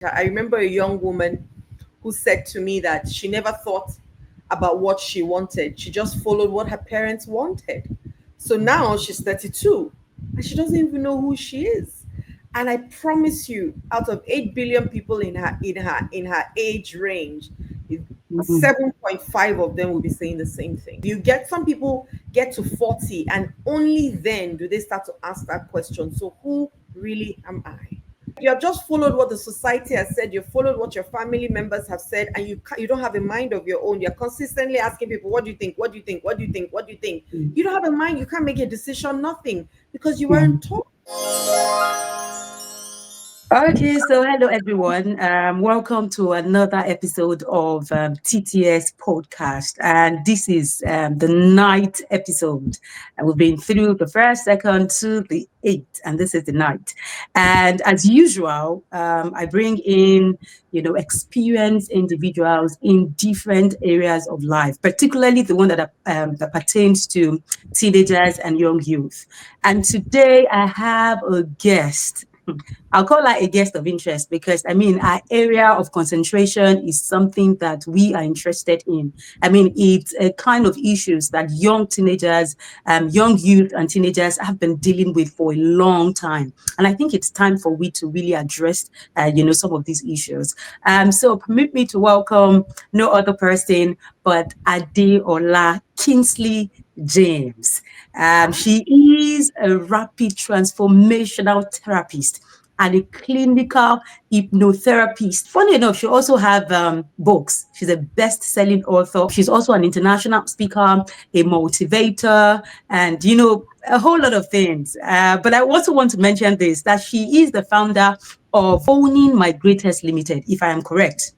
I remember a young woman who said to me that she never thought about what she wanted. She just followed what her parents wanted. So now she's 32 and she doesn't even know who she is. And I promise you, out of 8 billion people in her age range, Mhm. 7.5 of them will be saying the same thing. You get some people get to 40 and only then do they start to ask that question. So who really am I? You have just followed what the society has said, you followed what your family members have said, and you don't have a mind of your own. You're consistently asking people, what do you think, what do you think, what do you think, what do you think? You don't have a mind, you can't make a decision, nothing, because you Yeah. weren't taught. Okay, so hello everyone. Welcome to another episode of TTS podcast, and this is the ninth episode. And we've been through the first, second to the eighth, and this is the ninth. And as usual, I bring in experienced individuals in different areas of life, particularly the one that pertains to teenagers and young youth. And today I have a guest. I'll call her a guest of interest because I mean, our area of concentration is something that we are interested in. I mean, it's a kind of issues that young teenagers, young youth and teenagers have been dealing with for a long time. And I think it's time for we to really address, some of these issues. So permit me to welcome no other person but Adeola Kingsley James. She is a rapid transformational therapist and a clinical hypnotherapist. Funny enough, she also have books. She's a best-selling author. She's also an international speaker, a motivator, and a whole lot of things. But I also want to mention this that she is the founder of Owning My Greatest Limited, if I am correct,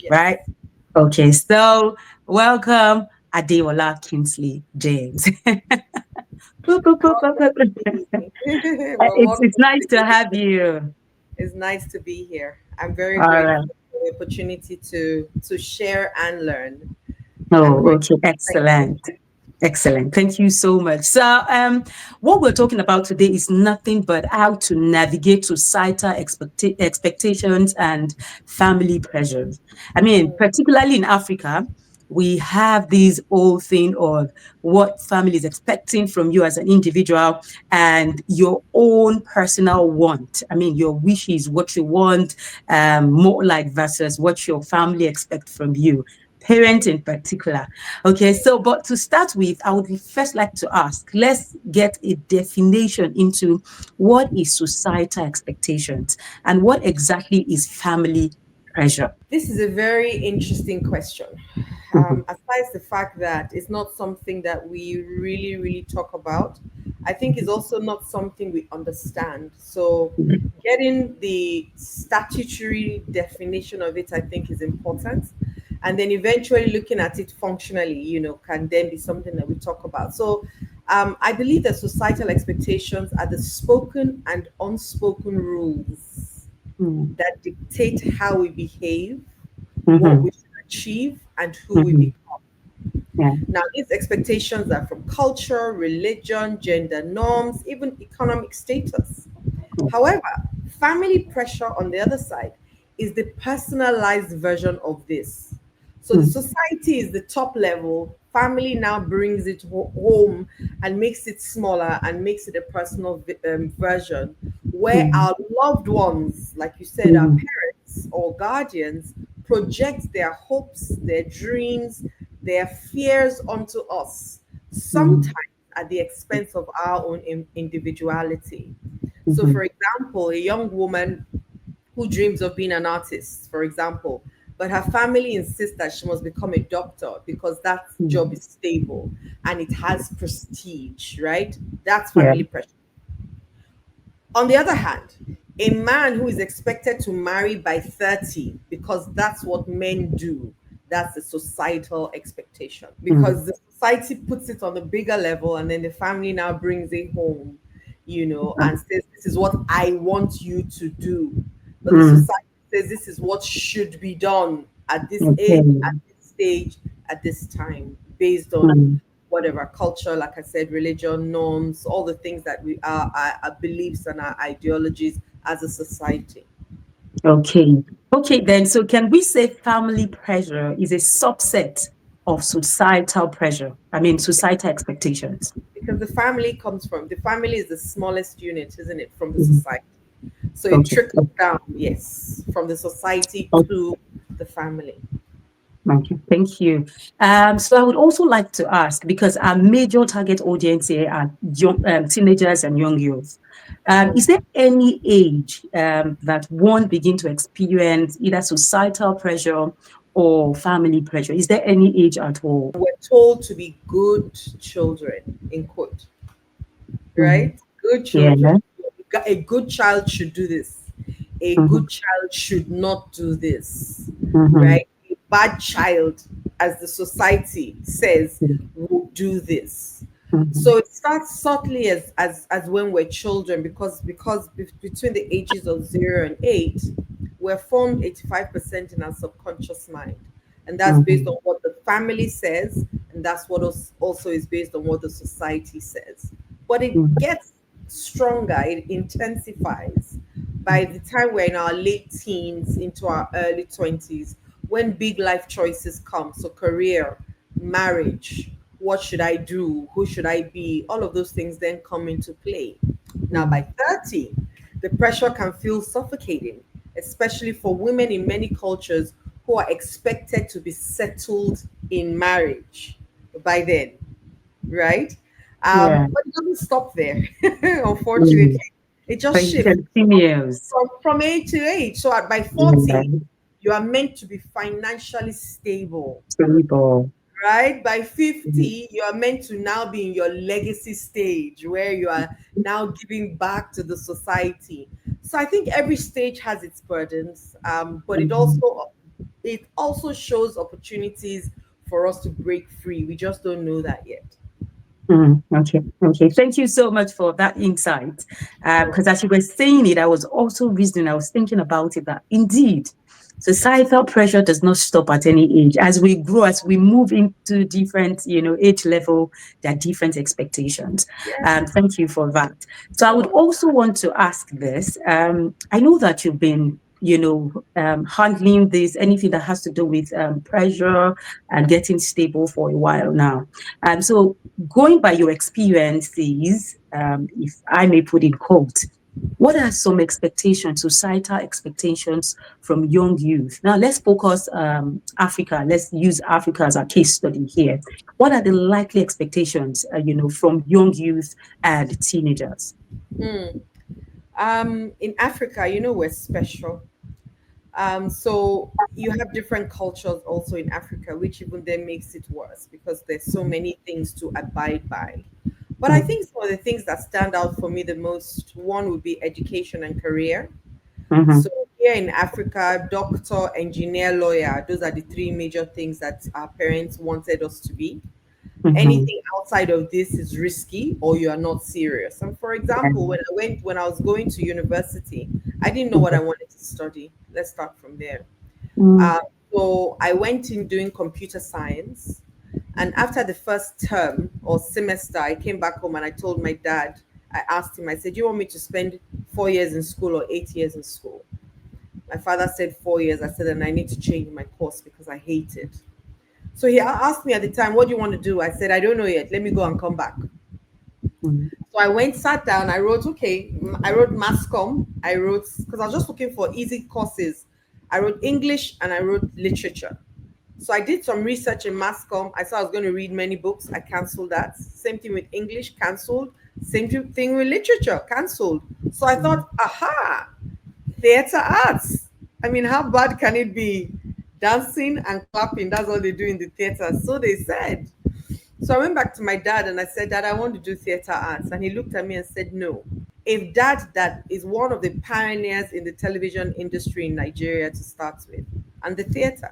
right? Yes. Okay, so welcome, Adeola Kingsley James. Well, good to be well, It's welcome nice to to you. have you. It's nice to be here. I'm very All right. grateful for the opportunity to share and learn. I'm Oh, grateful. okay. Thank you. Excellent. Excellent. Thank you so much. So, what we're talking about today is nothing but how to navigate societal expectations and family pressures. I mean, Mm, particularly in Africa, we have this whole thing of what family is expecting from you as an individual and your own personal want. I mean, your wishes, what you want, more like versus what your family expect from you, parents in particular. Okay, so but to start with, I would first like to ask, let's get a definition into what is societal expectations and what exactly is family pressure. This is a very interesting question. Mhm, Aside the fact that it's not something that we really talk about, I think it's also not something we understand. So, mhm, getting the statutory definition of it, I think, is important. And then eventually looking at it functionally, can then be something that we talk about. So, I believe that societal expectations are the spoken and unspoken rules mhm, that dictate how we behave, what mhm, we should achieve, and who we mhm. become. Yeah. Now, these expectations are from culture, religion, gender norms, even economic status. However, family pressure on the other side is the personalized version of this. So the Mhm, society is the top level. Family now brings it home and makes it smaller and makes it a personal version where mhm, our loved ones, like you said, our mhm, parents or guardians, project their hopes, their dreams, their fears onto us, mhm, sometimes at the expense of our own individuality. So, mhm, for example, a young woman who dreams of being an artist, for example, but her family insists that she must become a doctor because that job mhm. is stable and it has prestige, right? That's Yeah. family pressure. On the other hand, a man who is expected to marry by 30 because that's what men do, that's the societal expectation. Mhm, Because the society puts it on a bigger level and then the family now brings it home, and says, this is what I want you to do. But the mhm. society says this is what should be done at this age, at Okay. this stage, at this time, based on Mhm, whatever culture, like I said, religion, norms, all the things that we are, our beliefs and our ideologies as a society. Okay. Okay, then. So, can we say family pressure is a subset of societal pressure? I mean, societal expectations. Because the family is the smallest unit, isn't it, from the Mhm. society. So it Okay. trickles down, yes, from the society Okay. to the family. Okay. Thank you. So, I would also like to ask, because our major target audience here are young, teenagers and young youth. Is there any age that one begin to experience either societal pressure or family pressure? Is there any age at all? We're told to be good children, in quote, Mhm. right? Good Yeah. children. A good child should do this. A Mhm. good child should not do this, Mhm. right? A bad child, as the society says, will do this. Mhm. So it starts subtly as when we're children, between the ages of 0 and 8, we're formed 85% in our subconscious mind, and that's based on Mhm. what the family says, and that's what also is based on what the society says. But it Mhm. gets stronger, it intensifies by the time we're in our late teens into our early 20s, when big life choices come. So, career, marriage, what should I do? Who should I be? All of those things then come into play. Now, by Mhm. 30, the pressure can feel suffocating, especially for women in many cultures who are expected to be settled in marriage by then, right? Yeah. But it doesn't stop there, Mhm. unfortunately. It just So it shifts continues. from age to age. So by Yeah. 40, you are meant to be financially stable, Stable. right? By Mhm. 50, you are meant to now be in your legacy stage where you are now giving back to the society. So I think every stage has its burdens, but Mhm. it also shows opportunities for us to break free. We just don't know that yet. Okay. Okay. Thank you so much for that insight. Sure. Because as you were saying it, I was also reasoning, I was thinking about it that indeed societal pressure does not stop at any age. As we grow, as we move into different, age level, there are different expectations. Yes. Thank you for that. So I would Sure. also want to ask this. I know that you've been handling this, anything that has to do with pressure and getting stable for a while now. So going by your experiences, if I may put in quotes, what are some expectations, societal expectations from young youth? Now, let's focus Africa. Let's use Africa as a case study here. What are the likely expectations, from young youth and teenagers? Hmm. In Africa, we're special. So you have different cultures also in Africa, which even then makes it worse because there's so many things to abide by. But I Mhm. think some of the things that stand out for me the most, one would be education and career. So Mhm. here in Africa, doctor, engineer, lawyer, those are the three major things that our parents wanted us to be. Mhm. Anything outside of this is risky or you are not serious. And for example, Yeah. when I was going to university, I didn't know what I Mhm. wanted to study. Let's start from there. Mm. uh, so I went in doing computer science, and after the first term or semester, I came back home and I told my dad. I asked him, I said, "Do you want me to spend 4 years in school or 8 years in school?" My father said 4 years. I said, "And I need to change my course because I hate it." So he asked me at the time, "What do you want to do?" I said, "I don't know yet. Let me go and come back." Mm. So I went, sat down, I wrote, okay, I wrote mass comm, I wrote, because I was just looking for easy courses. I wrote English and I wrote literature. So I did some research in mass comm. I saw I was going to read many books. I canceled that. Same thing with English, canceled. Thing with literature, canceled. So I Mm. thought, aha, theater arts. I mean, how bad can it be? Dancing and clapping, that's all they do in the theater. So they said. So I went back to my dad and I said, "Dad, I want to do theater arts." And he looked at me and said, "No." If that is one of the pioneers in the television industry in Nigeria to start with, and the theater.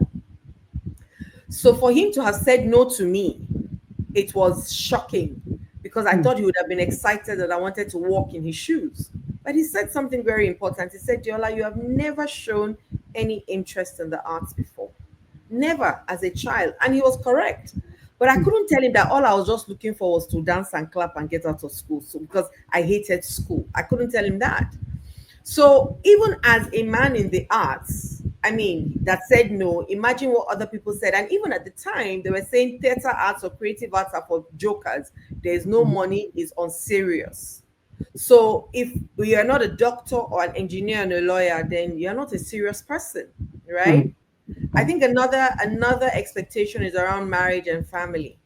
So for him to have said no to me, it was shocking because I Mm. thought he would have been excited that I wanted to walk in his shoes. But he said something very important. He said, "Diola, you have never shown any interest in the arts before. Never as a child." And he was correct. But I Mm. couldn't tell him that all I was just looking for was to dance and clap and get out of school. So because I hated school, I couldn't tell him that. So even as a man in the arts, I mean, that said no, imagine what other people said. And even at the time, they were saying theater arts or creative arts are for jokers. There's no mm, money, is unserious. So if you are not a doctor or an engineer and a lawyer, then you're not a serious person, right? mm, I think another expectation is around marriage and family.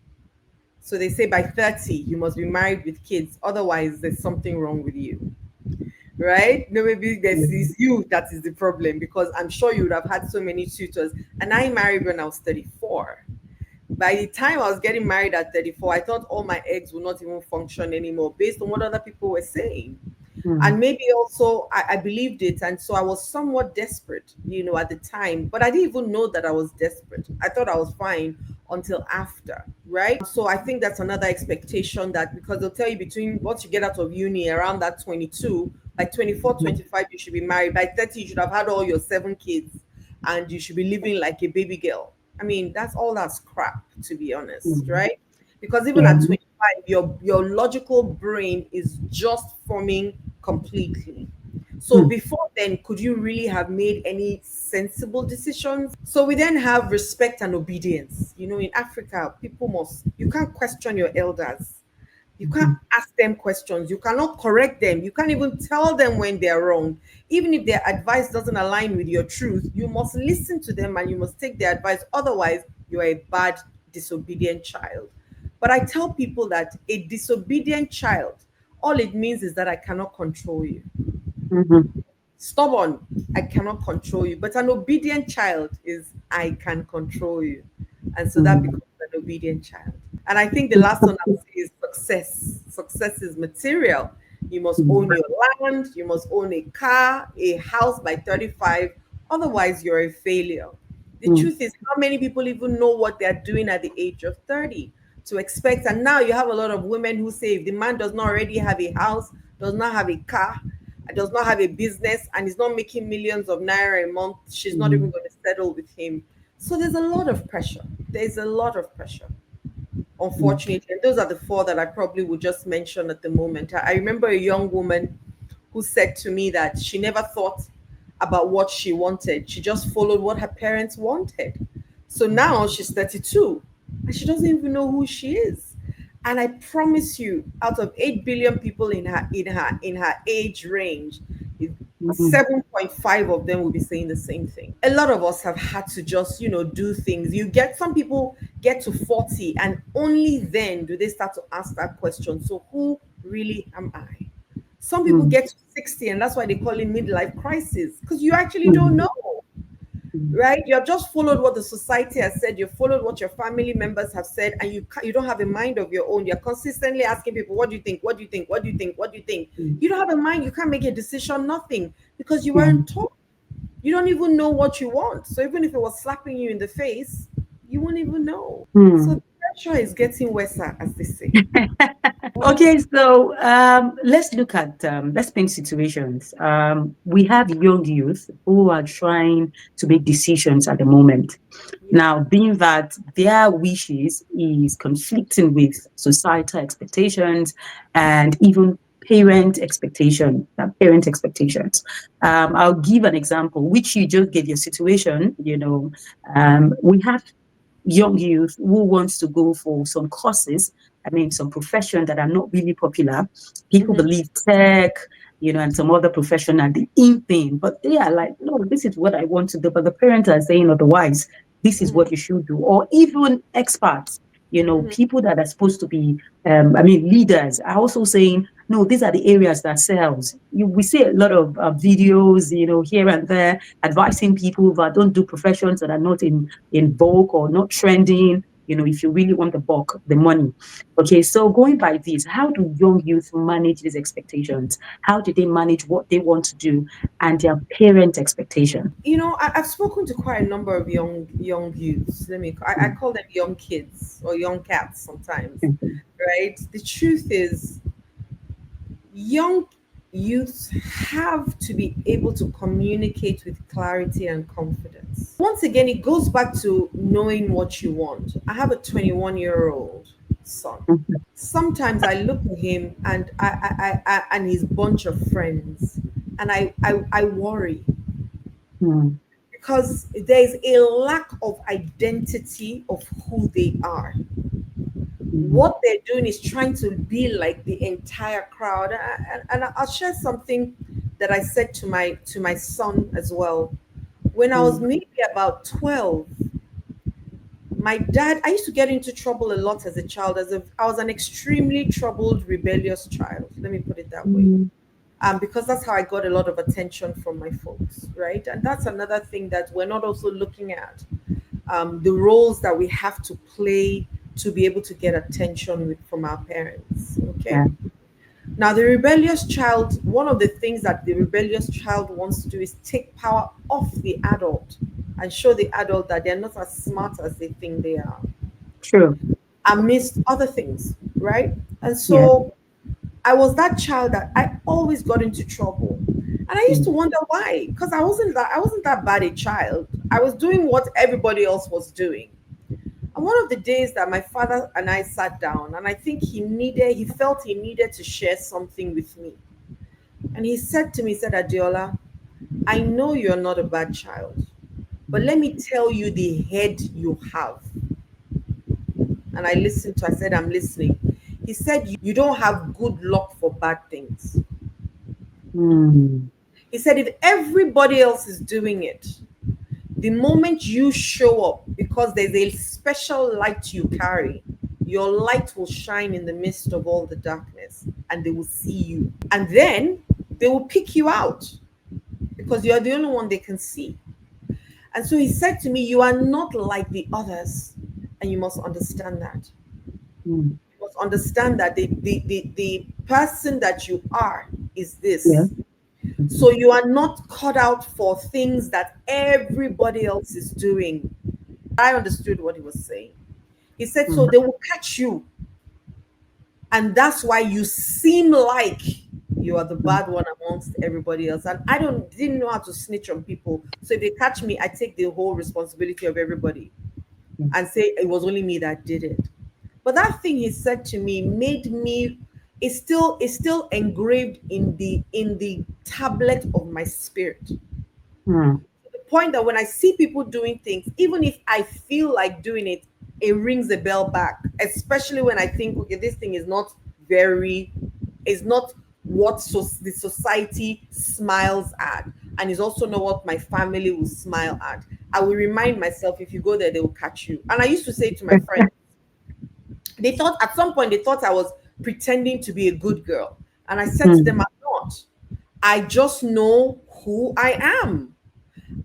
So they say by 30 you must be married with kids, otherwise there's something wrong with you, right? No, maybe this mm, is you that is the problem, because I'm sure you would have had so many tutors. And I married when I was 34. By the time I was getting married at 34, I thought all my eggs would not even function anymore based on what other people were saying. mm, And maybe also I believed it. And so I was somewhat desperate, at the time, but I didn't even know that I was desperate. I thought I was fine until after, right? So I think that's another expectation, that because they'll tell you between once you get out of uni around that 22, by 24, mm, 25, you should be married. By 30, you should have had all your 7 kids and you should be living like a baby girl. I mean, that's crap, to be honest, mm. right? Because even Yeah. at 25, your logical brain is just forming completely. So Mm, before then, could you really have made any sensible decisions? So we then have respect and obedience. In Africa, you can't question your elders. You can't mhm, ask them questions. You cannot correct them. You can't even tell them when they're wrong. Even if their advice doesn't align with your truth, you must listen to them and you must take their advice. Otherwise, you're a bad, disobedient child. But I tell people that a disobedient child, all it means is that I cannot control you. mhm, Stubborn, I cannot control you. But an obedient child is I can control you. And so that mhm, becomes an obedient child. And I think the last one I'll say is success. Success is material. You must mhm, own your land, you must own a car, a house by 35. Otherwise, you're a failure. The mm, truth is, how many people even know what they're doing at the age of 30 to expect? And now you have a lot of women who say if the man does not already have a house, does not have a car, does not have a business, and is not making millions of naira a month, she's not even mm, going to settle with him. So there's a lot of pressure. There's a lot of pressure, mm, unfortunately. And those are the four that I probably would just mention at the moment. I remember a young woman who said to me that she never thought about what she wanted. She just followed what her parents wanted. So now she's 32 and she doesn't even know who she is. And I promise you, out of 8 billion people in her age range, mhm, 7.5 of them will be saying the same thing. A lot of us have had to just, do things. Some people get to 40 and only then do they start to ask that question. So who really am I? Some people mm, get to 60 and that's why they call it midlife crisis, because you actually don't mm, know, mm, right? You have just followed what the society has said, you followed what your family members have said, and you don't have a mind of your own. You're consistently asking people, what do you think? What do you think? What do you think? What do you think? mm. You don't have a mind, you can't make a decision, nothing, because you Yeah. weren't taught. You don't even know what you want. So even if it was slapping you in the face, you won't even know. So Mm. the pressure is getting worse, as they say. Okay, so let's look at let's paint situations. We have young youth who are trying to make decisions at the moment. Yeah. Now, being that their wishes is conflicting with societal expectations and even parent expectations. I'll give an example, which you just gave your situation. We have young youth who wants to go for some courses, some profession that are not really popular. People Mhm. believe tech, and some other profession are the in thing, but they are like, no, this is what I want to do. But the parents are saying otherwise, this is Mhm. what you should do. Or even experts, Mhm. people that are supposed to be, leaders are also saying, no, these are the areas that sells. We see a lot of videos, here and there, advising people that don't do professions that are not in vogue or not trending, if you really want the bulk, the money. Okay, so going by this, how do young youth manage these expectations? How do they manage what they want to do and their parent expectation? I've spoken to quite a number of young youths. I Mm, call them young kids or young cats sometimes, mm, right? The truth is, young youths have to be able to communicate with clarity and confidence. Once again, it goes back to knowing what you want. I have a 21-year-old son. Sometimes I look at him and and his bunch of friends, And I worry mm, because there's a lack of identity of who they are. mm, What they're doing is trying to be like the entire crowd. And I'll share something that I said to my son as well. When I was mm, maybe about 12, my dad, I used to get into trouble a lot as a child. I was an extremely troubled, rebellious child. Let me put it that way. mm, Because that's how I got a lot of attention from my folks, right? And that's another thing that we're not also looking at, the roles that we have to play to be able to get attention from our parents. Okay. yeah, Now, the rebellious child, one of the things that the rebellious child wants to do is take power off the adult and show the adult that they're not as smart as they think they are, true. amidst other things, right? And Yeah. so I was that child that I always got into trouble. And I used to Mm, wonder why, because I wasn't that bad a child. I was doing what everybody else was doing. And one of the days that my father and I sat down, and I think he felt he needed to share something with me. And he said to me, he said, Adeola, I know you're not a bad child, but mm, let me tell you the head you have. And I listened to, I said, I'm listening. He said, you don't have good luck for bad things. mm, He said, if everybody else is doing it, the moment you show up, because there's a special light you carry, your light will shine in the midst of all the darkness and they will see you. And then they will pick you out because you're the only one they can see. And so he said to me, you are not like the others. And you must understand that. mm, You must understand that the person that you are is yeah. this. Mhm, So you are not cut out for things that everybody else is doing. I understood what he was saying. He said, so mm, they will catch you. And that's why you seem like you are the mm, bad one amongst everybody else. And I didn't know how to snitch on people. So if they catch me, I take the whole responsibility of everybody mm, and say it was only me that did it. But that thing he said to me made me, it's still engraved in the tablet of my spirit. mm, The point that when I see people doing things, even if I feel like doing it, it rings a bell back, especially when I think, okay, this thing is not very, is not what the society smiles at, and is also not what my family will smile at. I will remind myself, if you go there, they will catch you. And I used to say to my friends, they thought at some point they thought I was pretending to be a good girl. And I said to them, mm. I'm not. I just know who I am.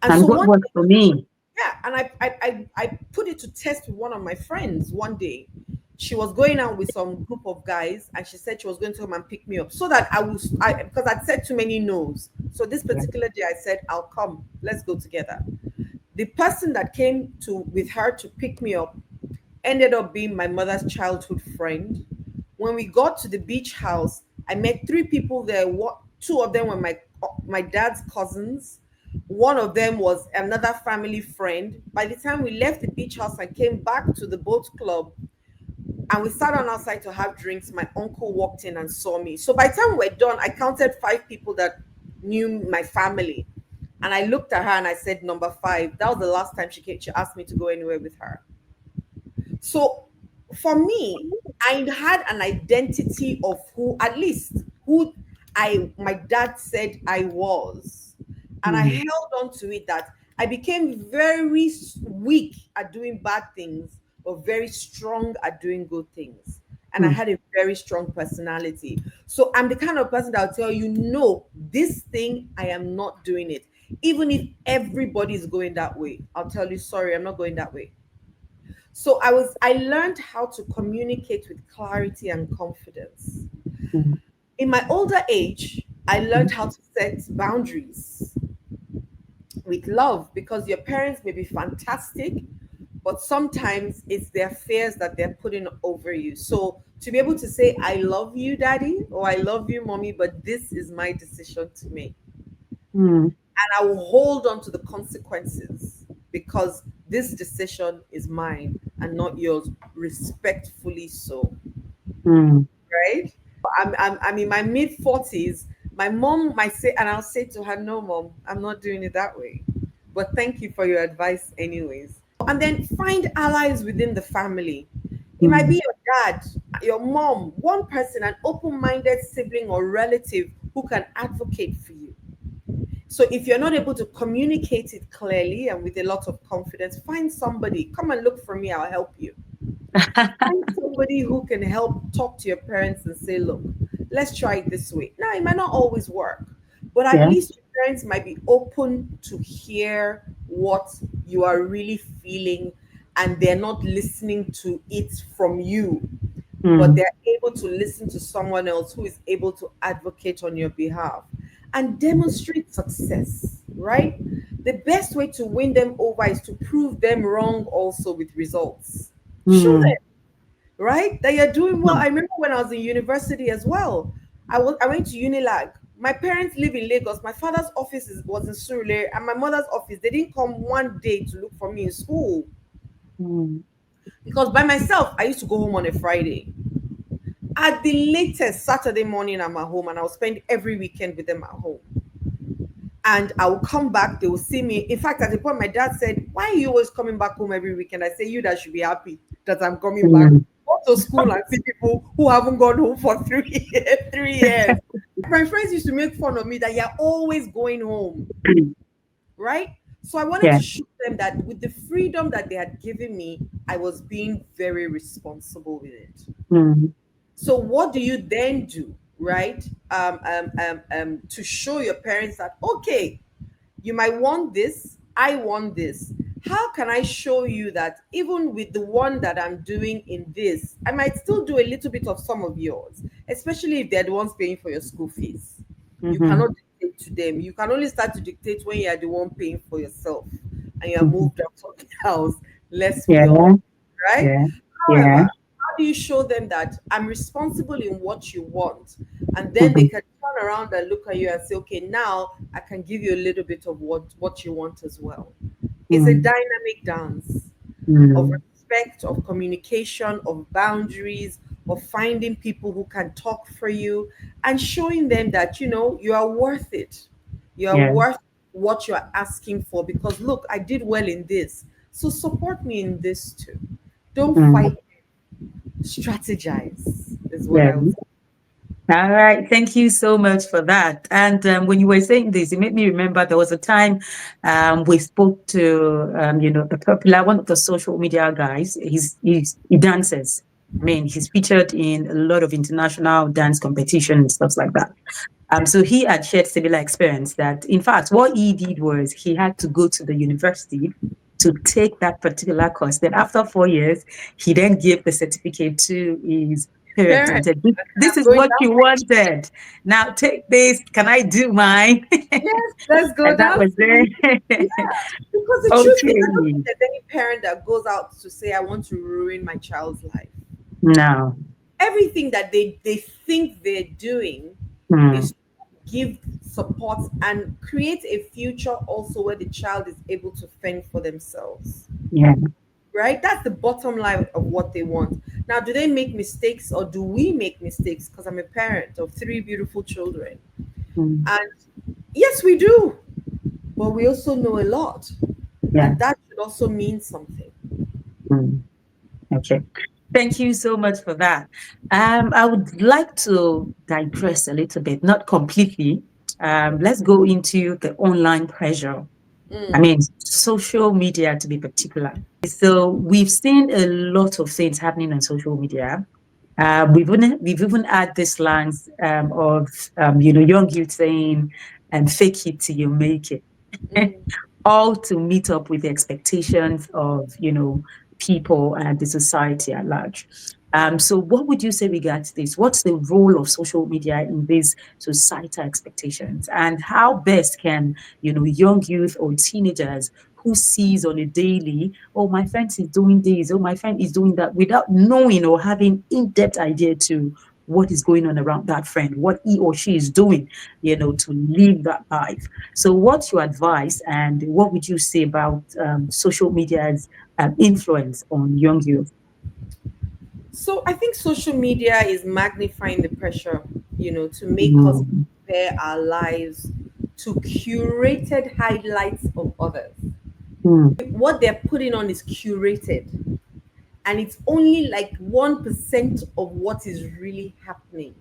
And And so what one works for me? yeah, and I put it to test with one of my friends one day. She was going out with some group of guys, and she said she was going to come and pick me up so that because I'd said too many no's. So this Yeah. particular day, I said, "I'll come. Let's go together." The person that came to with her to pick me up ended up being my mother's childhood friend. When we got to the beach house, I met three people there. What two of them were my dad's cousins. One of them was another family friend. By the time we left the beach house and came back to the boat club, and we sat on outside to have drinks, my uncle walked in and saw me. So by the time we were done, I counted five people that knew my family. And I looked at her and I said, number five. That was the last time she came. She asked me to go anywhere with her. So for me, I had an identity of who, at least who my dad said I was. And I Mm, held on to it that I became very weak at doing bad things, but very strong at doing good things. And I mm, had a very strong personality. So I'm the kind of person that will tell you, no, this thing, I am not doing it. Even if everybody is going that way, I'll tell you, sorry, I'm not going that way. So I learned how to communicate with clarity and confidence. mm, In my older age, I learned mm, how to set boundaries with love, because your parents may be fantastic, but sometimes it's their fears that they're putting over you. So to be able to say, I love you, daddy, or I love you, mommy, but this is my decision to make. mm, And I will hold on to the consequences because this decision is mine and not yours, respectfully so. mm, Right? I'm in my mid 40s. My mom might say, and I'll say to her, no, mom, I'm not doing it that way. But thank you for your advice, anyways. And then find allies within the family. It might Mm. be your dad, your mom, one person, an open minded sibling or relative who can advocate for you. So if you're not able to communicate it clearly and with a lot of confidence, find somebody. Come and look for me, I'll help you. Find somebody who can help talk to your parents and say, look, let's try it this way. Now, it might not always work, but at Yeah. least your parents might be open to hear what you are really feeling, and they're not listening to it from you, but Mm. they're able to listen to someone else who is able to advocate on your behalf and demonstrate success, right? The best way to win them over is to prove them wrong also with results. Show them, Mm. right? That you're doing well. Mm. I remember when I was in university as well. I went to Unilag. My parents live in Lagos. My father's office was in Surulere, and my mother's office. They didn't come one day to look for me in school Mm. because by myself, I used to go home on a Friday. At the latest Saturday morning, I'm at home, and I'll spend every weekend with them at home. And I will come back, they will see me. In fact, at the point, my dad said, why are you always coming back home every weekend? I say, you that should be happy that I'm coming back. Mm. Go to school and see people who haven't gone home for 3 years. 3 years. My friends used to make fun of me that you're always going home, right? So I wanted Yeah. to show them that with the freedom that they had given me, I was being very responsible with it. Mm. So what do you then do, right? To show your parents that, okay, you might want this, I want this. How can I show you that even with the one that I'm doing in this, I might still do a little bit of some of yours, especially if they're the ones paying for your school fees. You Mm-hmm. cannot dictate to them. You can only start to dictate when you are the one paying for yourself and you are Mm-hmm. moved out of the house. Let's be Yeah. honest, right? Yeah. Yeah. However, how do you show them that I'm responsible in what you want? And then they Mm-hmm. can turn around and look at you and say, okay, now I can give you a little bit of what you want as well. It's a Mm. dynamic dance of Mm. respect, of communication, of boundaries, of finding people who can talk for you and showing them that, you are worth it. You are Yeah. worth what you're asking for because look, I did well in this. So support me in this too. Don't Mm. fight, strategize, is what Yeah. I would say. All right. Thank you so much for that. And when you were saying this, it made me remember there was a time we spoke to, the popular, one of the social media guys. He dances. I mean, he's featured in a lot of international dance competition and stuff like that. So he had shared similar experience that, in fact, what he did was he had to go to the university to take that particular course. Then after 4 years, he then gave the certificate to his parents and Parents, said, this I'm is going what down. you wanted. Now take this. Can I do mine? Yes, let's go And that was dancing. it. Yeah, because the truth is, I don't think Okay. there's any parent that goes out to say, I want to ruin my child's life. No. Everything that they think they're doing Hmm. is to give support and create a future also where the child is able to fend for themselves. Yeah. Right? That's the bottom line of what they want. Now, do they make mistakes or do we make mistakes? Because I'm a parent of three beautiful children. Hmm. And yes, we do, but we also know a lot. Yeah. And that should also mean something. Hmm. Okay. Thank you so much for that. I would like to digress a little bit, not completely. Let's go into the online pressure. I Mm, mean, social media to be particular. So we've seen a lot of things happening on social media. We've even had this lines of young youth saying, "Fake it till you make it." mm. All to meet up with the expectations of people and the society at large. So what would you say regards this? What's the role of social media in these societal expectations, and how best can young youth or teenagers who sees on a daily, oh, my friend is doing this, oh, my friend is doing that, without knowing or having in-depth idea to what is going on around that friend, what he or she is doing, to live that life. So, what's your advice, and what would you say about social media's influence on young youth? So I think social media is magnifying the pressure, to make us Mm. compare our lives to curated highlights of others. mm, What they're putting on is curated, and it's only like 1% of what is really happening.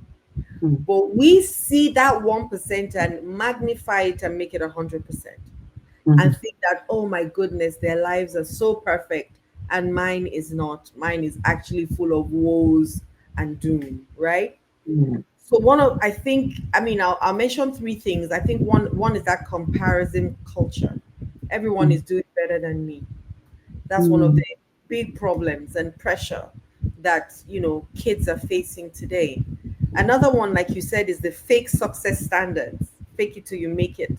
mm, But we see that 1% and magnify it and make it 100% and mhm, think that, oh my goodness, their lives are so perfect and mine is not. Mine is actually full of woes and doom, right? mm, So one of I think I mean I'll mention three things. I think one is that comparison culture. Everyone mm, is doing better than me. That's one of mm, the big problems and pressure that kids are facing today. Another one, like you said, is the fake success standards. Fake it till you make it.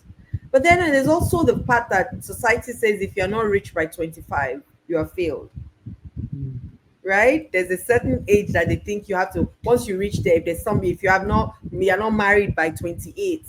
But then there's also the part that society says if you're not rich by 25, you are failed, mm, right? There's a certain age that they think you have to. Once you reach there, if there's some, if you're not married by 28,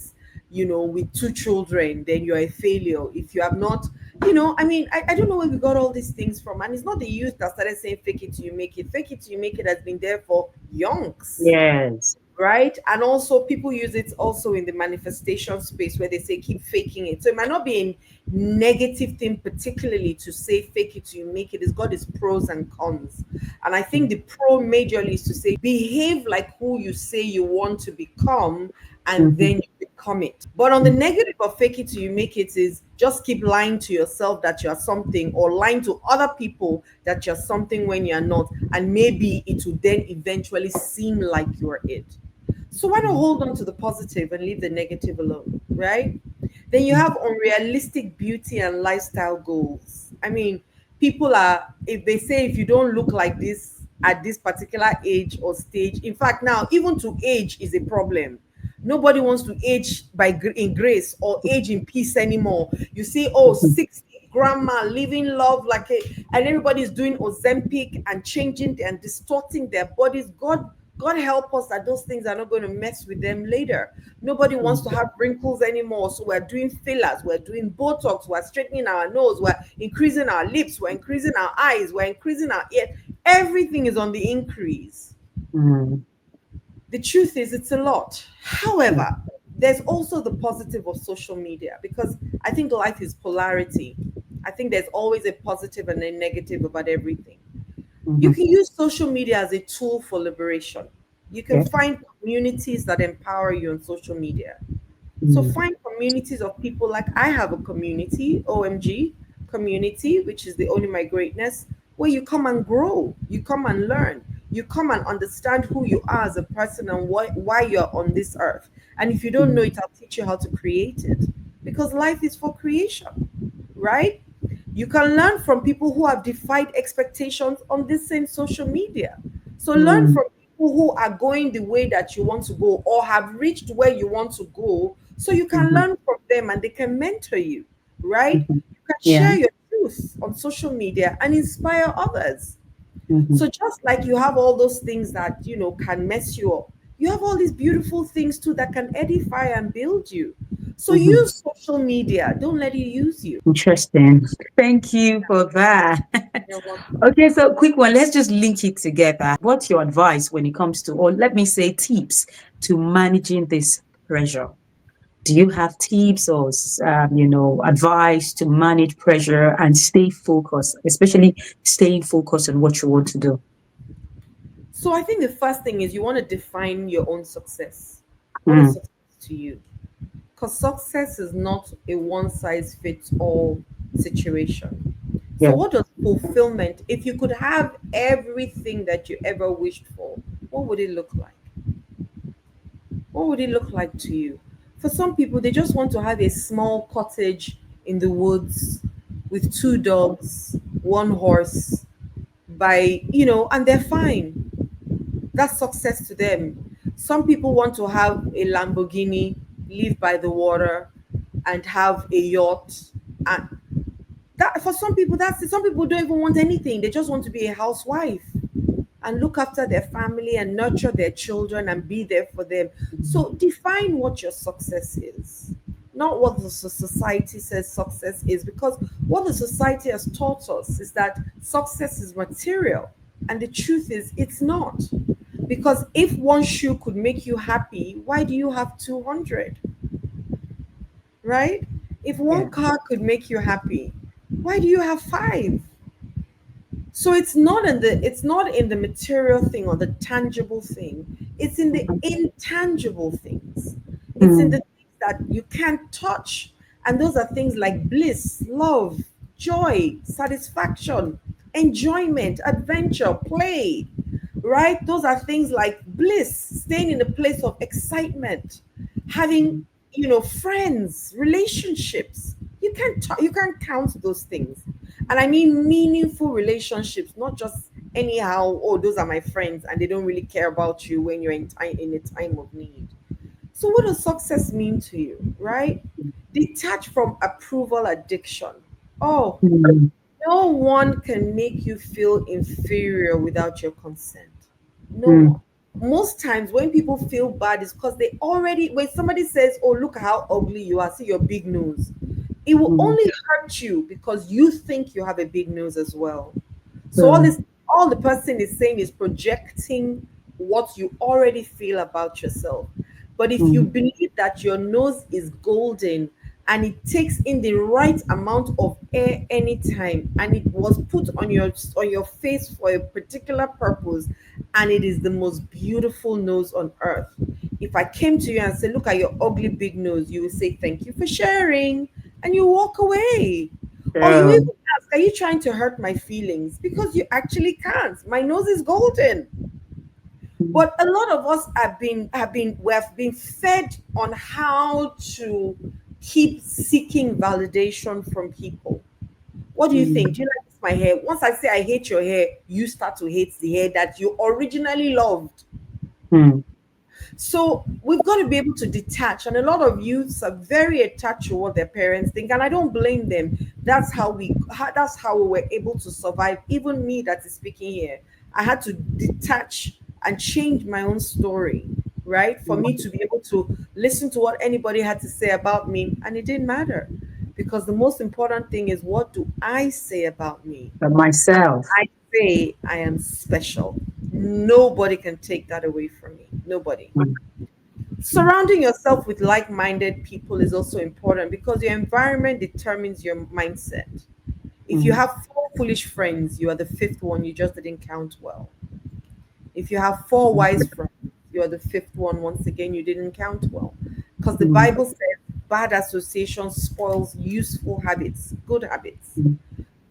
with two children, then you're a failure. If you have not, I mean, I don't know where we got all these things from. And it's not the youth that started saying fake it till you make it. Fake it till you make it has been there for yonks, yes. right? And also people use it also in the manifestation space where they say keep faking it. So it might not be a negative thing particularly to say fake it till you make it. It's got its pros and cons. And I think Mm, the pro majorly is to say behave like who you say you want to become and mhm, then you become it. But on the mm, negative of fake it till you make it is just keep lying to yourself that you're something or lying to other people that you're something when you're not. And maybe it will then eventually seem like you're it. So why not mm, hold on to the positive and leave the negative alone, right? Then you mhm, have unrealistic beauty and lifestyle goals. I mean, people are, if they say if you don't look like this at this particular age or stage, in fact, now even to age is a problem. Nobody wants to age in grace or age in peace anymore. You see, oh, mhm, 60 grandma living love like a, and everybody's doing Ozempic and changing and distorting their bodies. God help us that those things are not going to mess with them later. Nobody wants to mm, have wrinkles anymore. So we're doing fillers, we're doing Botox, we're straightening our nose, we're increasing our lips, we're increasing our eyes, we're increasing our ear. Everything is on the increase. mm, The truth is, it's a lot. However, there's also the positive of social media because I think life is polarity. I think there's always a positive and a negative about everything. You mhm, can use social media as a tool for liberation. You can yeah, find communities that empower you on social media. So mm, find communities of people like I have a community, OMG community, which is the Only My Greatness, where you come and grow, you come and learn, you come and understand who you are as a person and why you're on this earth. And if you don't know mm, it, I'll teach you how to create it because life is for creation, right? You can learn from people who have defied expectations on this same social media. So learn mm, from people who are going the way that you want to go or have reached where you want to go so you can mhm, learn from them and they can mentor you, right? mhm, You can yeah, share your truth on social media and inspire others. mhm, So just like you have all those things that, can mess you up, you have all these beautiful things too that can edify and build you. So mhm. use social media. Don't let it use you. Interesting. Thank you for that. You're welcome. Okay, so quick one. Let's just link it together. What's your advice when it comes to, or let me say, tips to managing this pressure? Do you have tips or, advice to manage pressure and stay focused, especially staying focused on what you want to do? So I think the first thing is you want to define your own success. What is Mm, success to you? Because success is not a one size fits all situation. So yeah. what does fulfillment, if you could have everything that you ever wished for, what would it look like? What would it look like to you? For some people, they just want to have a small cottage in the woods with two dogs, one horse, and they're fine. That's success to them. Some people want to have a Lamborghini, live by the water, and have a yacht. And that for some people, that's it. Some people don't even want anything. They just want to be a housewife and look after their family and nurture their children and be there for them. So define what your success is, not what the society says success is, because what the society has taught us is that success is material. And the truth is, it's not. Because if one shoe could make you happy, why do you have 200? Right? If one Yeah. car could make you happy, why do you have five? So it's not in the material thing or the tangible thing. It's in the Mhm. intangible things. It's in the Mm. things that you can't touch. And those are things like bliss, love, joy, satisfaction, enjoyment, adventure, play. Right? Those are things like bliss, staying in a place of excitement, having, friends, relationships. You can't count those things. And I mean meaningful relationships, not just anyhow, oh, those are my friends and they don't really care about you when you're in a time of need. So what does success mean to you, right? Detach from approval addiction. Oh, Mm. no one can make you feel inferior without your consent. No Mm. one. Most times when people feel bad is because they already, when somebody says, oh, look how ugly you are, see your big nose, it will Mm. only hurt you because you think you have a big nose as well. So all So, this, all the person is saying is projecting what you already feel about yourself. But if you mm. believe that your nose is golden and it takes in the right amount of air anytime, and it was put on your face for a particular purpose, and it is the most beautiful nose on earth. If I came to you and said, look at your ugly big nose, you would say, thank you for sharing, and you walk away. Or you So, even ask, are you trying to hurt my feelings? Because you actually can't. My nose is golden. mm. But a lot of us we have been fed on how to keep seeking validation from people. What do you think? Mm. Do you like this, my hair? Once I say I hate your hair, you start to hate the hair that you originally loved. Mm. So we've got to be able to detach. And a lot of youths are very attached to what their parents think. And I don't blame them. That's how we were able to survive. Even me that is speaking here, I had to detach and change my own story, right? For me to be able to listen to what anybody had to say about me. And it didn't matter. Because the most important thing is, what do I say about me? But myself. I say I am special. Nobody can take that away from me. Nobody. Mm. Mm. Surrounding yourself with like minded people is also important because your environment determines your mindset. If you Mm. have four foolish friends, you are the fifth one, you just didn't count well. If you have four wise friends, you are the fifth one, once again, you didn't count well. Because the Mm. Bible says bad association spoils useful habits, good habits. Mm.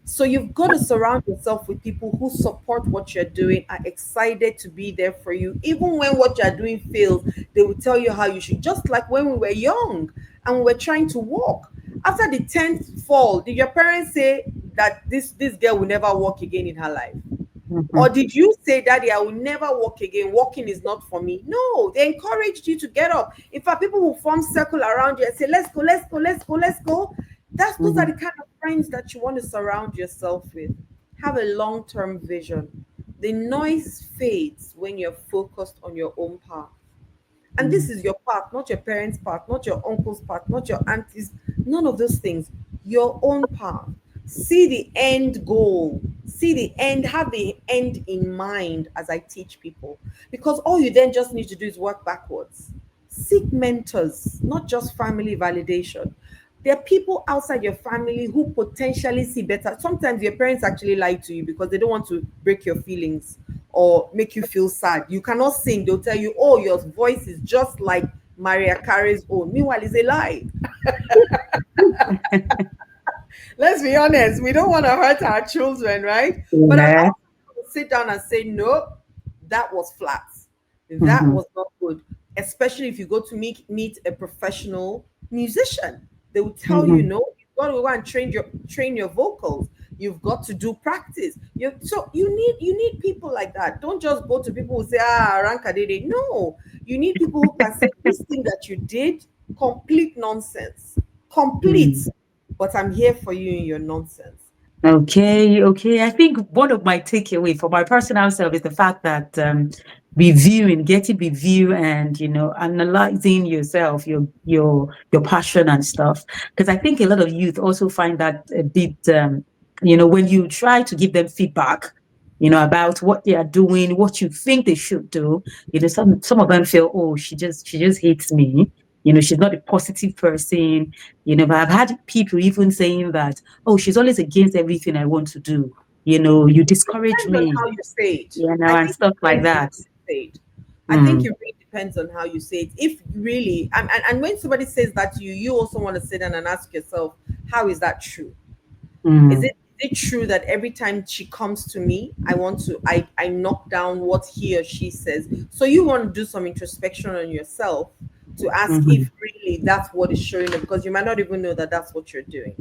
So you've got to surround yourself with people who support what you're doing, are excited to be there for you. Even when what you're doing fails, they will tell you how you should. Just like when we were young and we were trying to walk. After the 10th fall, did your parents say that this girl will never walk again in her life? Or Mhm. did you say, Daddy, I will never walk again? Walking is not for me. No, they encouraged you to get up. In fact, people will form circle around you and say, let's go, let's go, let's go, let's go. Those are the Mhm. kind of friends that you want to surround yourself with. Have a long-term vision. The noise fades when you're focused on your own path. And this Mm. is your path, not your parents' path, not your uncle's path, not your auntie's, none of those things. Your own path. See the end goal. See the end, have the end in mind as I teach people. Because all you then just need to do is work backwards. Seek mentors, not just family validation. There are people outside your family who potentially see better. Sometimes your parents actually lie to you because they don't want to break your feelings or make you feel sad. You cannot sing. They'll tell you, oh, your voice is just like Maria Carey's own. Meanwhile, it's a lie. Let's be honest. We don't want to hurt our children, right? But I've Yeah. also sit down and say, no, that was flat. That Mhm. was not good. Especially if you go to meet a professional musician. They will tell you, Mhm. no, you've got to go and train your vocals. You've got to do practice. So you need people like that. Don't just go to people who say, ranka did it. No, you need people who can say this thing that you did, complete nonsense. Complete. Mm. But I'm here for you in your nonsense. Okay, okay. I think one of my takeaway for my personal self is the fact that reviewing, getting review, and analyzing yourself, your passion and stuff. Because I think a lot of youth also find that a bit, when you try to give them feedback, about what they are doing, what you think they should do. Some of them feel, oh, she just hates me. She's not a positive person. But I've had people even saying that, oh, she's always against everything I want to do. You discourage Depends on me, how you say it. I and think it stuff like depends on that. how you say it. I think Mm, it really depends on how you say it. If really, and when somebody says that to you, you also want to sit down and ask yourself, how is that true? Is mm, it true that every time she comes to me, I knock down what he or she says? So you want to do some introspection on yourself to ask mhm, if really that's what is showing up, because you might not even know that that's what you're doing.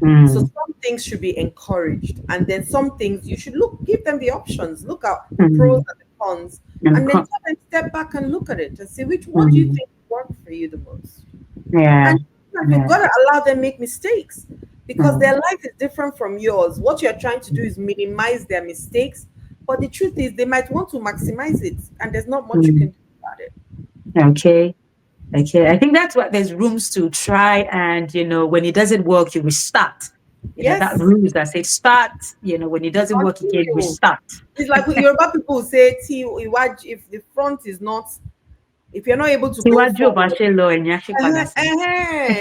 So mm, some things should be encouraged, and then some things you should give them the options, look at the pros mm. and the cons, And and then tell them step back and look at it and see which what do you mm, think worked for you the most. yeah, And you've yeah. got to allow them make mistakes, because their Mm, life is different from yours. What you're trying to do is minimize their mistakes, but the truth is they might want to maximize it, and there's not much you can mm. do about it. Okay. Okay. I think that's what there's rooms to try. And, when it doesn't work, you restart. That Yes, rules that say start, when it you doesn't work again, continue. restart. It's like Yoruba people will say, if the front is not, if you're not able to go Síwájú ò bá forward, ṣe lọ, ẹ̀yìn á ṣì padà sí.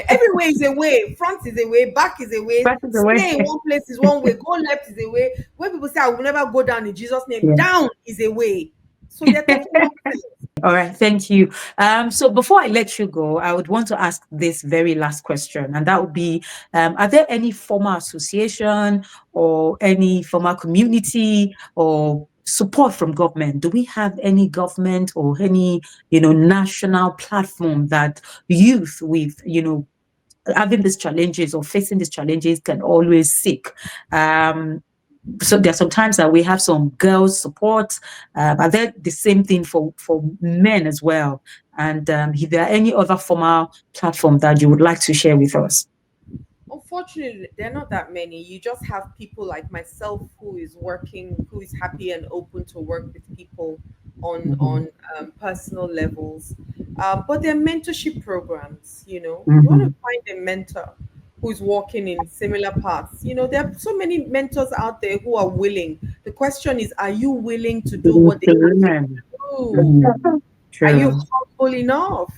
everywhere is a way. Front is a way, back is a way. That is the way. Stay in one place is one way. Go left is a way. When people say, I will never go down in Jesus' name, Yeah. down is a way. So they're talking nonsense. All right, thank you. So before I let you go, I would want to ask this very last question, and that would be: are there any former association or any former community or support from government? Do we have any government or any, national platform that youth with, having these challenges or facing these challenges can always seek? So there are some times that we have some girls support, but they're the same thing for men as well. And if there are any other formal platform that you would like to share with us? Unfortunately, there are not that many. You just have people like myself who is working, who is happy and open to work with people on Mhm, personal levels. But there are mentorship programs. You want to mhm. find a mentor who's walking in similar paths. There are so many mentors out there who are willing. The question is, are you willing to do Willing what they to ask you learn. to do? Mhm. Are you True. humble enough?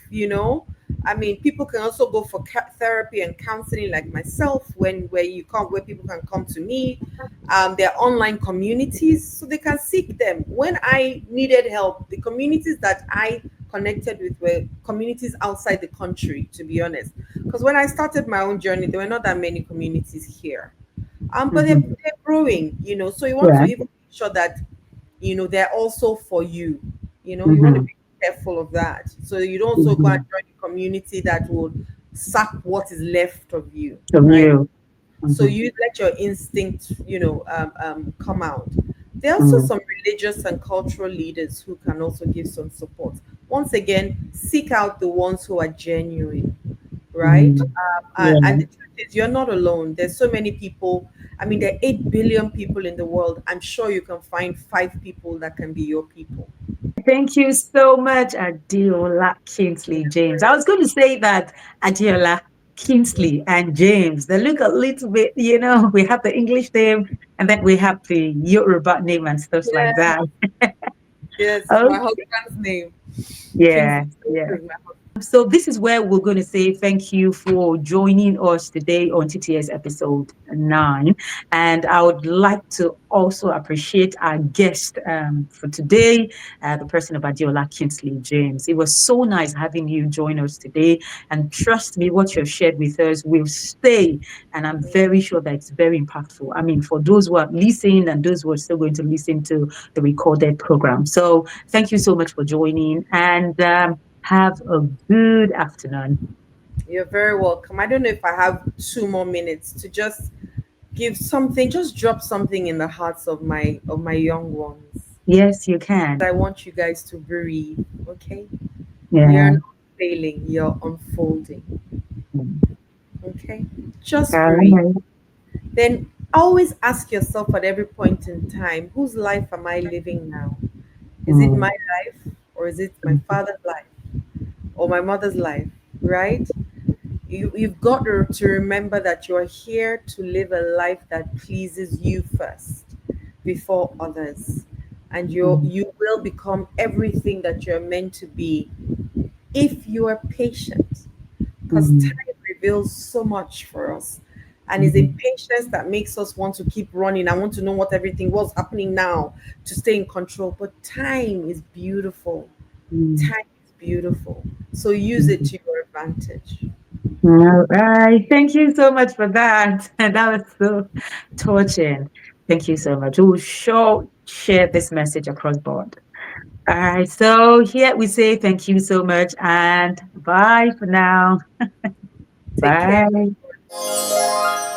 I mean, people can also go for therapy and counseling, like myself, where people can come to me. There are online communities, so they can seek them. When I needed help, the communities that I connected with were communities outside the country, to be honest. Because when I started my own journey, there were not that many communities here. But they're, Mhm. they're growing. So you want to Yeah. even make sure that they're also for you. You want to Mhm. be careful of that, so you don't also go and Mhm. join a community that will suck what is left of you, From right? you. So Mhm. you let your instinct come out. There are also Mhm. some religious and cultural leaders who can also give some support. Once again, seek out the ones who are genuine, right? Mhm. And Yeah. the truth is, you're not alone. There's so many people. I mean, there are 8 billion people in the world. I'm sure you can find 5 people that can be your people. Thank you so much, Adeola Kingsley James. I was going to say that Adeola Kingsley and James, they look a little bit, we have the English name and then we have the Yoruba name and stuff like Yeah. that. Yes, it's Oh, my husband's name. yeah, Kingsley yeah. is my husband. So this is where we're going to say thank you for joining us today on TTS episode 9. And I would like to also appreciate our guest for today, the person of Adeola Kingsley James. It was so nice having you join us today. And trust me, what you've shared with us will stay. And I'm very sure that it's very impactful. I mean, for those who are listening and those who are still going to listen to the recorded program. So thank you so much for joining. And have a good afternoon. You're very welcome. I don't know if I have 2 more minutes to just give something, just drop something in the hearts of my young ones. Yes, you can. I want you guys to breathe, okay? You're Yeah. not failing, you're unfolding, Mm. okay? Just All breathe. right. Then always ask yourself at every point in time, whose life am I living now? Is it my Mm. life, or is it my father's life or my mother's life, right? You've got to remember that you're here to live a life that pleases you first. before others, and Mm, you will become everything that you're meant to be if you are patient, because mm, time reveals so much for us. And it's mm, impatience that makes us want to keep running. I want to know what everything was happening now to stay in control. But time is beautiful. mm, Time is beautiful. So use it mm. to your advantage. All right. Thank you so much for that. That was so touching. Thank you so much. We will sure share this message across board. All right. So here we say thank you so much and bye for now. Take care. Bye.